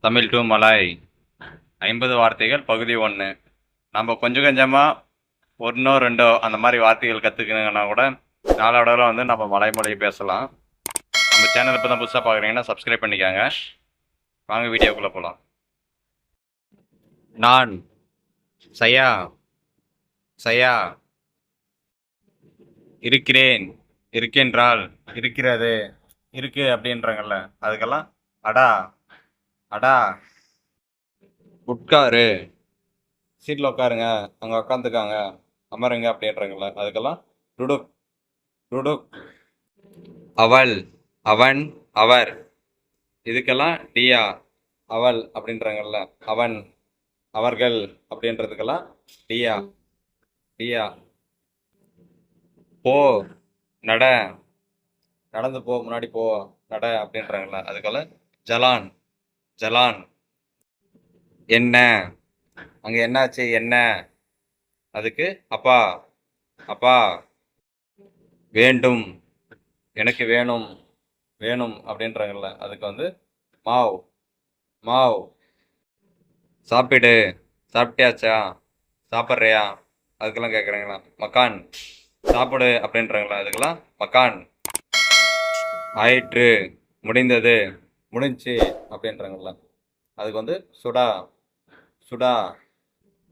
Tamil to Malay 50 வார்த்தைகள் பகுதி 1. நம்ம கொஞ்சம் கொஞ்சமாக ஒன்றோ ரெண்டோ அந்த மாதிரி வார்த்தைகள் கற்றுக்கணுங்கன்னா கூட நாளடைவில் வந்து நம்ம மலாய் மொழி பேசலாம். நம்ம சேனல் இப்போ தான் புதுசாக பார்க்குறீங்கன்னா சப்ஸ்கிரைப் பண்ணிக்காங்க. வாங்க வீடியோக்குள்ளே போகலாம். நான் சயா சயா இருக்கிறேன் இருக்கின்றால் இருக்கிறது இருக்கு அப்படின்றாங்கல்ல, அதுக்கெல்லாம் அடா அடா. உட்காரு சீட்டில் உட்காருங்க, அங்கே உட்காந்துக்காங்க, அமருங்க அப்படின்றாங்கல்ல, அதுக்கெல்லாம் டுடுக் டுடுக். அவள் அவன் அவர், இதுக்கெல்லாம் டியா. அவள் அப்படின்றாங்கல்ல, அவன் அவர்கள் அப்படின்றதுக்கெல்லாம் டியா டியா. போ நட, நடந்து போ, முன்னாடி போ, நட அப்படின்றாங்கல்ல, அதுக்கெல்லாம் ஜலான் ஜலான். என்ன, அங்கே என்னாச்சு என்ன, அதுக்கு அப்பா அப்பா. வேண்டும், எனக்கு வேணும் வேணும் அப்படின்றாங்கல்ல, அதுக்கு வந்து மாவ் மாவ். சாப்பிடு, சாப்பிட்டியாச்சா, சாப்பிட்றியா, அதுக்கெல்லாம் கேட்குறாங்களா மக்கான். சாப்பிடு அப்படின்றாங்களா, அதுக்கெல்லாம் மக்கான். ஆயிற்று, முடிந்தது, முடிஞ்சு அப்படின்றாங்கல்ல, அதுக்கு வந்து சுடா சுடா.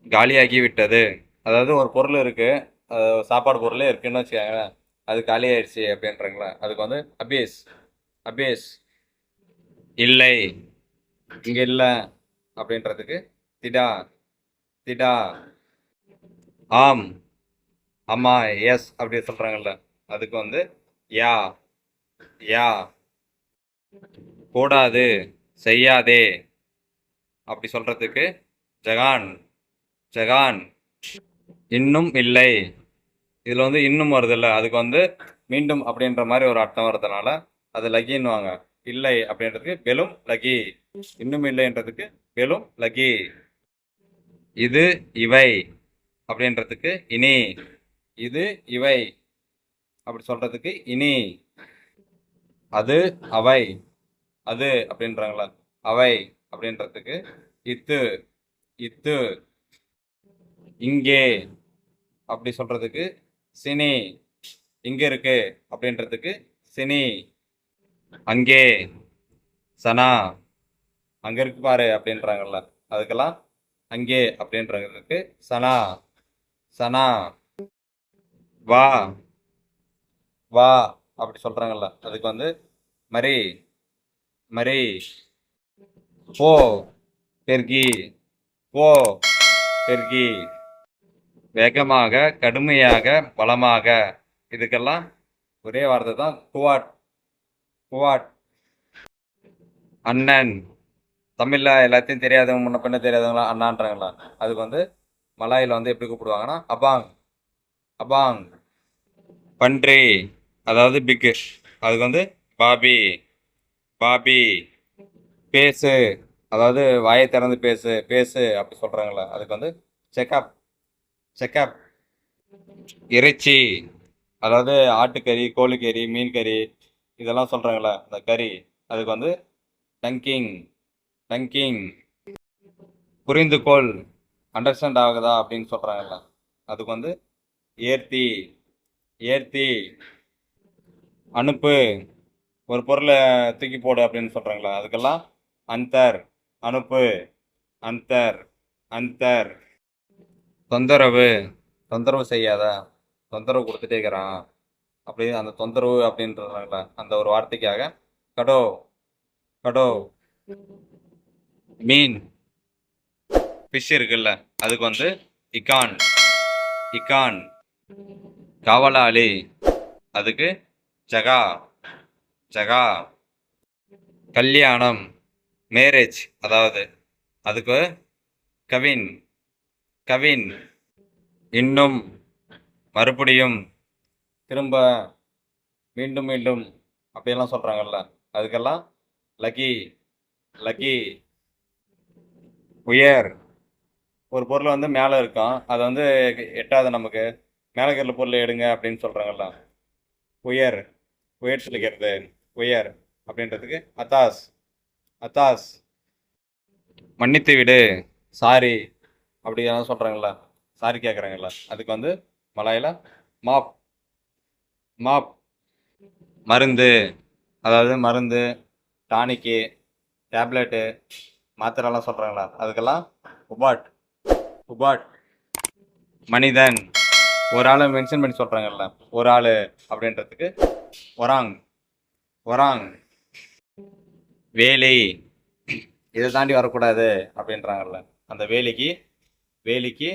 காலியாகி விட்டது, அதாவது ஒரு பொருள் இருக்கு, சாப்பாடு பொருளே இருக்குன்னு வச்சுக்கோங்க, அது காலி ஆயிடுச்சு அப்படின்றாங்களா, அதுக்கு வந்து அபேஸ் அபேஸ். இல்லை, இங்கே இல்லை அப்படின்றதுக்கு திடா திடா. ஆம் ஆமா எஸ் அப்படி சொல்றாங்கல்ல, அதுக்கு வந்து யா யா. கூடாது, செய்யாதே அப்படி சொல்றதுக்கு ஜகான் ஜகான். இன்னும் இல்லை, இதில் வந்து இன்னும் வருதுல்ல, அதுக்கு வந்து மீண்டும் அப்படின்ற மாதிரி ஒரு அர்த்தம் வருதுனால அது லகின்னுவாங்க. இல்லை அப்படின்றதுக்கு பெலும் லகி, இன்னும் இல்லைன்றதுக்கு பெலும் லகி. இது இவை அப்படின்றதுக்கு இனி, இது இவை அப்படி சொல்றதுக்கு இனி. அது அவை, அது அப்படின்றாங்களா, அவை அப்படின்றதுக்கு இத்து இத்து. இங்கே அப்படி சொல்றதுக்கு சினி, இங்க இருக்கு அப்படின்றதுக்கு சினி. அங்கே சனா, அங்க இருக்கு பாரு அப்படின்றாங்கல்ல, அதுக்கெல்லாம் அங்கே அப்படின்றதுக்கு சனா சனா. வா வா அப்படி சொல்றாங்கல்ல, அதுக்கு வந்து மரி மரி. போ பெர்கி, போ பெர்கி. வேகமாக, கடுமையாக, பலமாக, இதுக்கெல்லாம் ஒரே வார்த்தை தான் குவாட் குவாட். அண்ணன், தமிழ்ல எல்லாத்தையும் தெரியாதவங்க, முன்ன பின்ன தெரியாதவங்களா அண்ணான்றாங்களா, அதுக்கு வந்து மலாயில வந்து எப்படி கூப்பிடுவாங்கன்னா அபாங் அபாங். பன்றி, அதாவது பிக்கு, அதுக்கு வந்து பாபி பாபி. பேசு, அதாவது வாயை திறந்து பேசு பேசு அப்படி சொல்றாங்களா, அதுக்கு வந்து செக்கப் செக்கப். இறைச்சி, அதாவது ஆட்டுக்கறி, கோழிக்கறி, மீன் கறி, இதெல்லாம் சொல்றாங்களா அந்த கறி, அதுக்கு வந்து டங்கிங் டங்கிங். புரிந்து கொள், அண்டர்ஸ்டாண்ட் ஆகுதா அப்படின்னு சொல்றாங்கல்ல, அதுக்கு வந்து ஏர்த்தி ஏர்த்தி. அனுப்பு, ஒரு பொருளை தூக்கி போடு அப்படின்னு சொல்றாங்களா, அதுக்கெல்லாம் அந்தர், அனுப்பு அந்தர் அந்தர். தொந்தரவு, தொந்தரவு செய்யாதா, தொந்தரவு கொடுத்துட்டே இருக்கிறான் அப்படி, அந்த தொந்தரவு அப்படின்றாங்களா, அந்த ஒரு வார்த்தைக்காக கடோ கடோ. மீன், ஃபிஷ் இருக்குல்ல, அதுக்கு வந்து இக்கான் இக்கான். காவலாளி, அதுக்கு ஜகா ஜகா. கல்யாணம், மேரேஜ், அதாவது அதுக்கு கவின் கவின். இன்னும், மறுபடியும், திரும்ப, மீண்டும் மீண்டும் அப்படியெல்லாம் சொல்றாங்கல்ல, அதுக்கெல்லாம் லக்கி லக்கி. உயர், ஒரு பொருள் வந்து மேலே இருக்கும், அது வந்து எட்டாவது நமக்கு, மேலே இருக்கிற பொருளை எடுங்க அப்படின்னு சொல்றாங்கல்ல, உயர் உயர் சொல்லிக்கிறது உயர் அப்படின்றதுக்கு அத்தாஸ் அத்தாஸ். மன்னித்து விடு, சாரி அப்படி எல்லாம் சொல்கிறாங்களா, சாரி கேட்குறாங்களா, அதுக்கு வந்து மலாயில மாப். மாப். மருந்து, அதாவது மருந்து, டானிக்கு, டேப்லெட்டு, மாத்திரைலாம் சொல்கிறாங்களா, அதுக்கெல்லாம் உபாட். உபாட். மனிதன், ஒரு ஆளை மென்ஷன் பண்ணி சொல்கிறாங்கல்ல, ஒரு ஆள் அப்படின்றதுக்கு ஒராங். ஒராங். வேலி, இதை தாண்டி வரக்கூடாது அப்படின்றாங்கல்ல, அந்த வேலிக்கு வேலிக்கு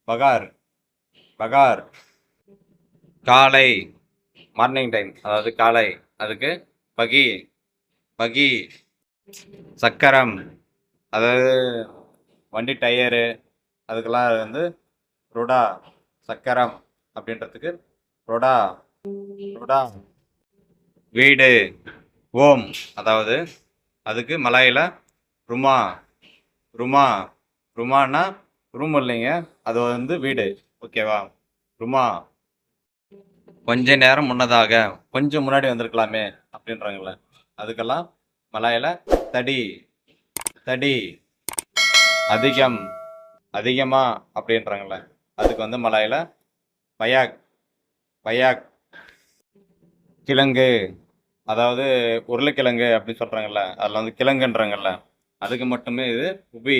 பகார். பகார். காலை, மார்னிங் டைம், அதாவது காலை, அதுக்கு பகி. பகி. சக்கரம், அதாவது வண்டி டயரு, அதுக்கெல்லாம் வந்து ரொடா. சக்கரம் அப்படின்றதுக்கு ரொடா. ரொடா. வீடு, ஓம், அதாவது அதுக்கு மலாயில ருமா. ருமா. ருமானா ரூம் இல்லைங்க, அது வந்து வீடு, ஓகேவா. ருமா. கொஞ்ச நேரம் முன்னதாக, கொஞ்சம் முன்னாடி வந்திருக்கலாமே அப்படின்றாங்கல்ல, அதுக்கெல்லாம் மலாயில தடி. தடி. அதிகம், அதிகமா அப்படின்றாங்கல்ல, அதுக்கு வந்து மலாயில பயாக். பயாக். கிழங்கு, அதாவது உருளைக்கிழங்கு அப்படின்னு சொல்கிறாங்கல்ல, அதில் வந்து கிழங்குன்றாங்கல்ல, அதுக்கு மட்டுமே இது உபி.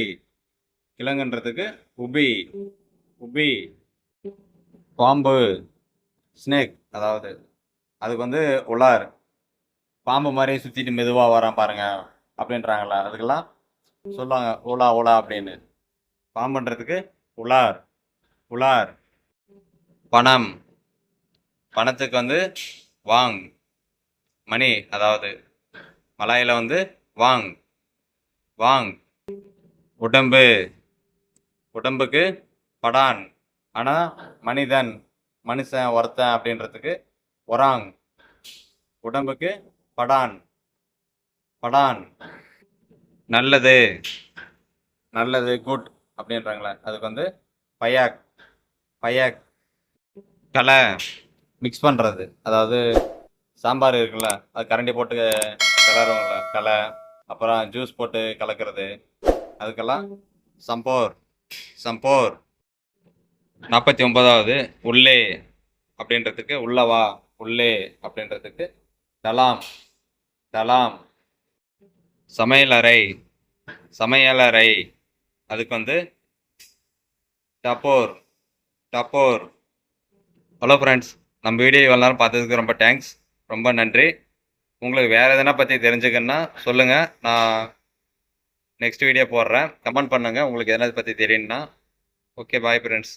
கிழங்குன்றதுக்கு உபி. உபி. பாம்பு, ஸ்னேக், அதாவது அதுக்கு வந்து உலார். பாம்பு மாதிரி சுற்றிட்டு மெதுவாக வரான் பாருங்க அப்படின்றாங்கல்ல, அதுக்கெல்லாம் சொல்லுவாங்க ஓலா ஓலா அப்படின்னு. பாம்புன்றதுக்கு உலார். உலார். பணம், பணத்துக்கு வந்து வாங். மணி, அதாவது மலாயில வந்து வாங். வாங். உடம்பு, உடம்புக்கு படான், ஆனால் மனிதன், மனுஷன், ஒருத்தன் அப்படின்றதுக்கு ஒராங். உடம்புக்கு படான். படான். நல்லது, நல்லது, குட் அப்படின்றாங்களே, அதுக்கு வந்து பயாக். பயாக். கலை, மிக்ஸ் பண்ணுறது, அதாவது சாம்பார் இருக்குல்ல, அது கரண்டி போட்டு கிளறுவாங்கள்ல, கலை. அப்புறம் ஜூஸ் போட்டு கலக்கிறது, அதுக்கெல்லாம் சம்போர். சம்போர். 49வது உள்ளே அப்படின்றதுக்கு உள்ளவா. உள்ளே அப்படின்றதுக்கு டலாம். டலாம். சமையலறை. சமையலறை, அதுக்கு வந்து டப்போர். டப்போர். ஹலோ ஃப்ரெண்ட்ஸ், நம்ம வீடியோ இவ்வளோ நேரம் பார்த்ததுக்கு ரொம்ப தேங்க்ஸ், ரொம்ப நன்றி. உங்களுக்கு வேறு எதனா பற்றி தெரிஞ்சுக்கன்னா சொல்லுங்கள், நான் நெக்ஸ்ட் வீடியோ போடுறேன். கமெண்ட் பண்ணுங்கள் உங்களுக்கு எதனா பற்றி தெரியும்னா. Okay, bye friends.